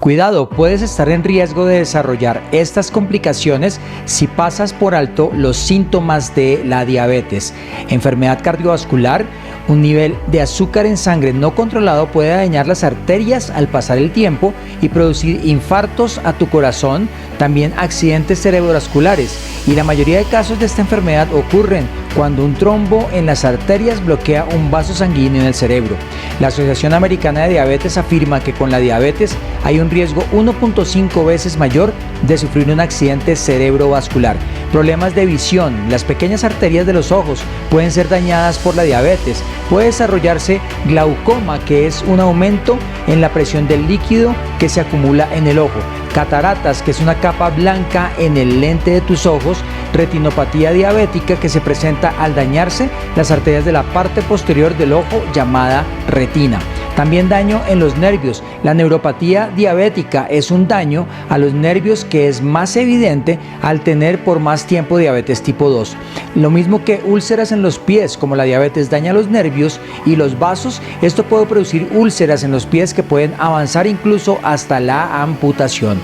Cuidado, puedes estar en riesgo de desarrollar estas complicaciones si pasas por alto los síntomas de la diabetes, enfermedad cardiovascular. Un nivel de azúcar en sangre no controlado puede dañar las arterias al pasar el tiempo y producir infartos a tu corazón, también accidentes cerebrovasculares. Y la mayoría de casos de esta enfermedad ocurren cuando un trombo en las arterias bloquea un vaso sanguíneo en el cerebro. La Asociación Americana de Diabetes afirma que con la diabetes hay un riesgo 1.5 veces mayor de sufrir un accidente cerebrovascular. Problemas de visión. Las pequeñas arterias de los ojos pueden ser dañadas por la diabetes. Puede desarrollarse glaucoma, que es un aumento en la presión del líquido que se acumula en el ojo. Cataratas, que es una capa blanca en el lente de tus ojos. Retinopatía diabética, que se presenta al dañarse las arterias de la parte posterior del ojo, llamada retina. También daño en los nervios. La neuropatía diabética es un daño a los nervios que es más evidente al tener por más tiempo diabetes tipo 2. Lo mismo que úlceras en los pies, como la diabetes daña los nervios y los vasos, esto puede producir úlceras en los pies que pueden avanzar incluso hasta la amputación.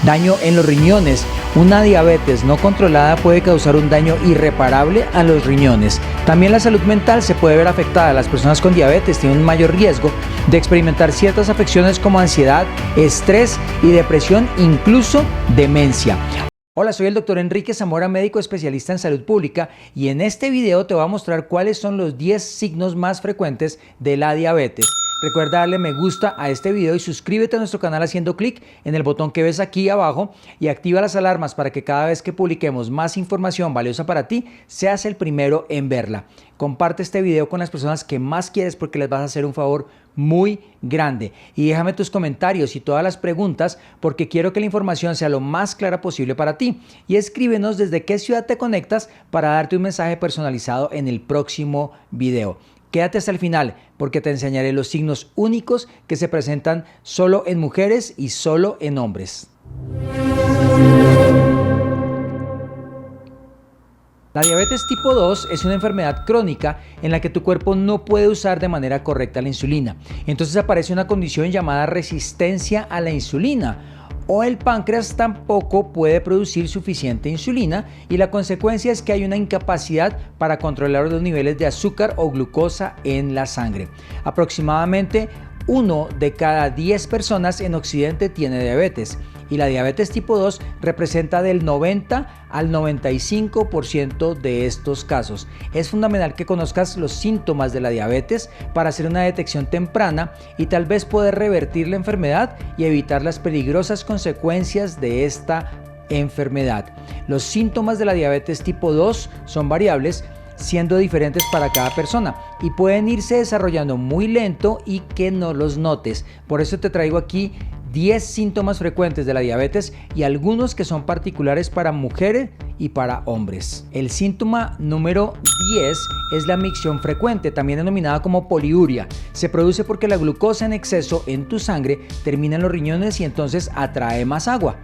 Daño en los riñones. Una diabetes no controlada puede causar un daño irreparable a los riñones. También la salud mental se puede ver afectada. Las personas con diabetes tienen un mayor riesgo de experimentar ciertas afecciones como ansiedad, estrés y depresión, incluso demencia. Hola, soy el Dr. Enrique Zamora, médico especialista en salud pública, y en este video te voy a mostrar cuáles son los 10 signos más frecuentes de la diabetes. Recuerda darle me gusta a este video y suscríbete a nuestro canal haciendo clic en el botón que ves aquí abajo y activa las alarmas para que cada vez que publiquemos más información valiosa para ti, seas el primero en verla. Comparte este video con las personas que más quieres porque les vas a hacer un favor muy grande. Y déjame tus comentarios y todas las preguntas porque quiero que la información sea lo más clara posible para ti. Y escríbenos desde qué ciudad te conectas para darte un mensaje personalizado en el próximo video. Quédate hasta el final porque te enseñaré los signos únicos que se presentan solo en mujeres y solo en hombres. La diabetes tipo 2 es una enfermedad crónica en la que tu cuerpo no puede usar de manera correcta la insulina. Entonces aparece una condición llamada resistencia a la insulina. O el páncreas tampoco puede producir suficiente insulina y la consecuencia es que hay una incapacidad para controlar los niveles de azúcar o glucosa en la sangre. Aproximadamente 1 de cada 10 personas en Occidente tiene diabetes y la diabetes tipo 2 representa del 90 al 95% de estos casos. Es fundamental que conozcas los síntomas de la diabetes para hacer una detección temprana y tal vez poder revertir la enfermedad y evitar las peligrosas consecuencias de esta enfermedad. Los síntomas de la diabetes tipo 2 son variables, siendo diferentes para cada persona y pueden irse desarrollando muy lento y que no los notes. Por eso te traigo aquí 10 síntomas frecuentes de la diabetes y algunos que son particulares para mujeres y para hombres. El síntoma número 10 es la micción frecuente, también denominada como poliuria. Se produce porque la glucosa en exceso en tu sangre termina en los riñones y entonces atrae más agua.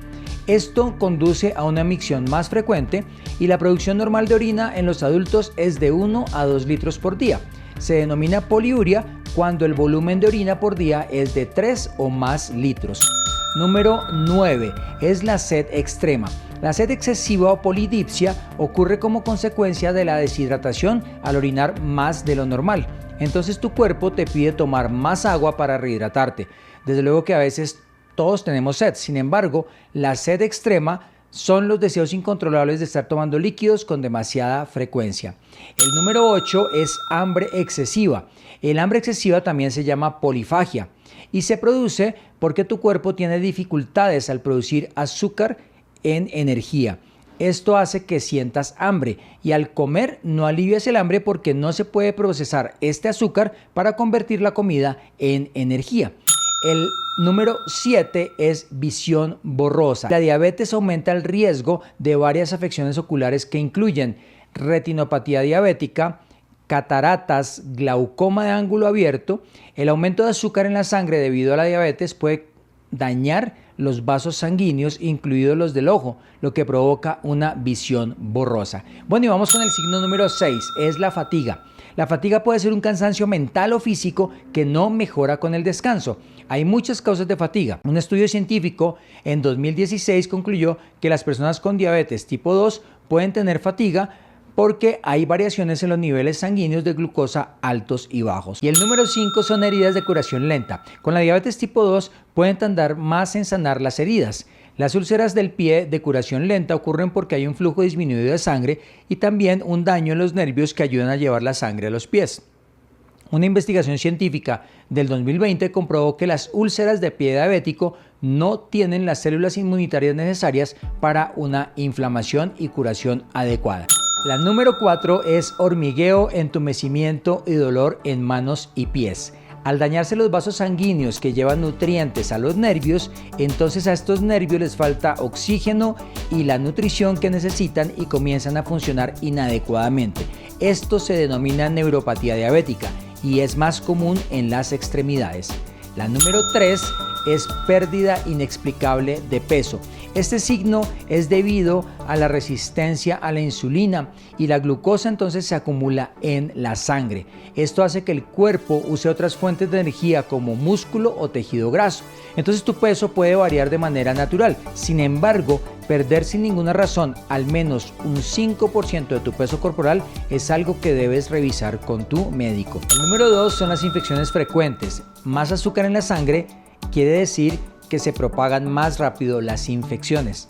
Esto conduce a una micción más frecuente y la producción normal de orina en los adultos es de 1 a 2 litros por día. Se denomina poliuria cuando el volumen de orina por día es de 3 o más litros. Número 9 es la sed extrema. La sed excesiva o polidipsia ocurre como consecuencia de la deshidratación al orinar más de lo normal. Entonces tu cuerpo te pide tomar más agua para rehidratarte. Desde luego que a veces todos tenemos sed, sin embargo, la sed extrema son los deseos incontrolables de estar tomando líquidos con demasiada frecuencia. El número 8 es hambre excesiva. El hambre excesiva también se llama polifagia y se produce porque tu cuerpo tiene dificultades al producir azúcar en energía. Esto hace que sientas hambre y al comer no alivias el hambre porque no se puede procesar este azúcar para convertir la comida en energía. El número 7 es visión borrosa. La diabetes aumenta el riesgo de varias afecciones oculares que incluyen retinopatía diabética, cataratas, glaucoma de ángulo abierto. El aumento de azúcar en la sangre debido a la diabetes puede dañar los vasos sanguíneos, incluidos los del ojo, lo que provoca una visión borrosa. Bueno, y vamos con el signo número 6, es la fatiga. La fatiga puede ser un cansancio mental o físico que no mejora con el descanso. Hay muchas causas de fatiga. Un estudio científico en 2016 concluyó que las personas con diabetes tipo 2 pueden tener fatiga porque hay variaciones en los niveles sanguíneos de glucosa altos y bajos. Y el número 5 son heridas de curación lenta. Con la diabetes tipo 2 pueden tardar más en sanar las heridas. Las úlceras del pie de curación lenta ocurren porque hay un flujo disminuido de sangre y también un daño en los nervios que ayudan a llevar la sangre a los pies. Una investigación científica del 2020 comprobó que las úlceras de pie diabético no tienen las células inmunitarias necesarias para una inflamación y curación adecuada. La número 4 es hormigueo, entumecimiento y dolor en manos y pies. Al dañarse los vasos sanguíneos que llevan nutrientes a los nervios, entonces a estos nervios les falta oxígeno y la nutrición que necesitan y comienzan a funcionar inadecuadamente. Esto se denomina neuropatía diabética y es más común en las extremidades. La número 3 es pérdida inexplicable de peso. Este signo es debido a la resistencia a la insulina y la glucosa entonces se acumula en la sangre. Esto hace que el cuerpo use otras fuentes de energía como músculo o tejido graso. Entonces tu peso puede variar de manera natural. Sin embargo, perder sin ninguna razón al menos un 5% de tu peso corporal es algo que debes revisar con tu médico. El número 2 son las infecciones frecuentes. Más azúcar en la sangre quiere decir que se propagan más rápido las infecciones.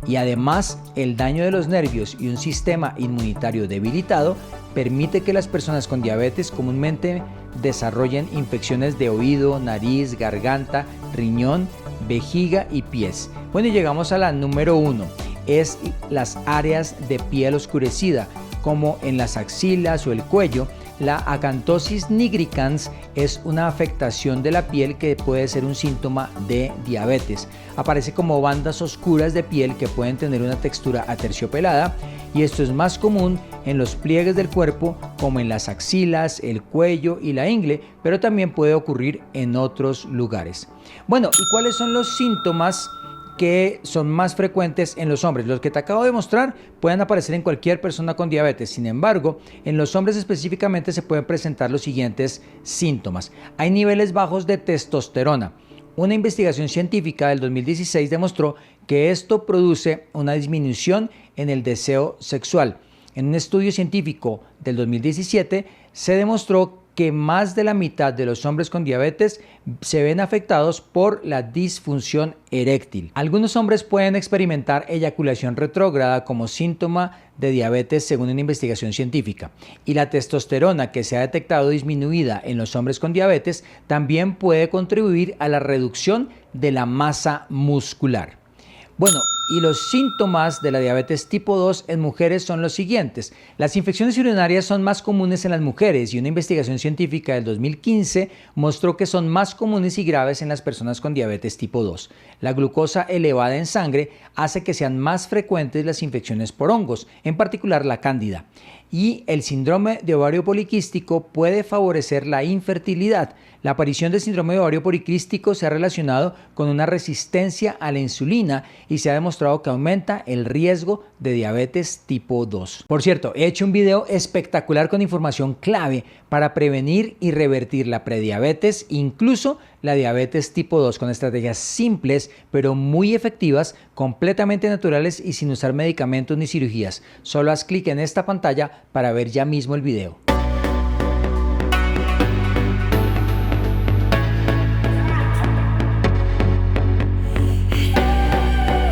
Y además, el daño de los nervios y un sistema inmunitario debilitado permite que las personas con diabetes comúnmente desarrollen infecciones de oído, nariz, garganta, riñón, vejiga y pies. Bueno, y llegamos a la número 1. Es las áreas de piel oscurecida, como en las axilas o el cuello. La acantosis nigricans es una afectación de la piel que puede ser un síntoma de diabetes. Aparece como bandas oscuras de piel que pueden tener una textura aterciopelada y esto es más común en los pliegues del cuerpo como en las axilas, el cuello y la ingle, pero también puede ocurrir en otros lugares. Bueno, ¿y cuáles son los síntomas que son más frecuentes en los hombres? Los que te acabo de mostrar pueden aparecer en cualquier persona con diabetes. Sin embargo, en los hombres específicamente se pueden presentar los siguientes síntomas. Hay niveles bajos de testosterona. Una investigación científica del 2016 demostró que esto produce una disminución en el deseo sexual. En un estudio científico del 2017 se demostró que más de la mitad de los hombres con diabetes se ven afectados por la disfunción eréctil. Algunos hombres pueden experimentar eyaculación retrógrada como síntoma de diabetes según una investigación científica. Y la testosterona que se ha detectado disminuida en los hombres con diabetes también puede contribuir a la reducción de la masa muscular. Bueno, y los síntomas de la diabetes tipo 2 en mujeres son los siguientes. Las infecciones urinarias son más comunes en las mujeres y una investigación científica del 2015 mostró que son más comunes y graves en las personas con diabetes tipo 2. La glucosa elevada en sangre hace que sean más frecuentes las infecciones por hongos, en particular la cándida. Y el síndrome de ovario poliquístico puede favorecer la infertilidad. La aparición del síndrome de ovario poliquístico se ha relacionado con una resistencia a la insulina y se ha demostrado que aumenta el riesgo de diabetes tipo 2. Por cierto, he hecho un video espectacular con información clave para prevenir y revertir la prediabetes, incluso la diabetes tipo 2, con estrategias simples pero muy efectivas, completamente naturales y sin usar medicamentos ni cirugías. Solo haz clic en esta pantalla para ver ya mismo el video.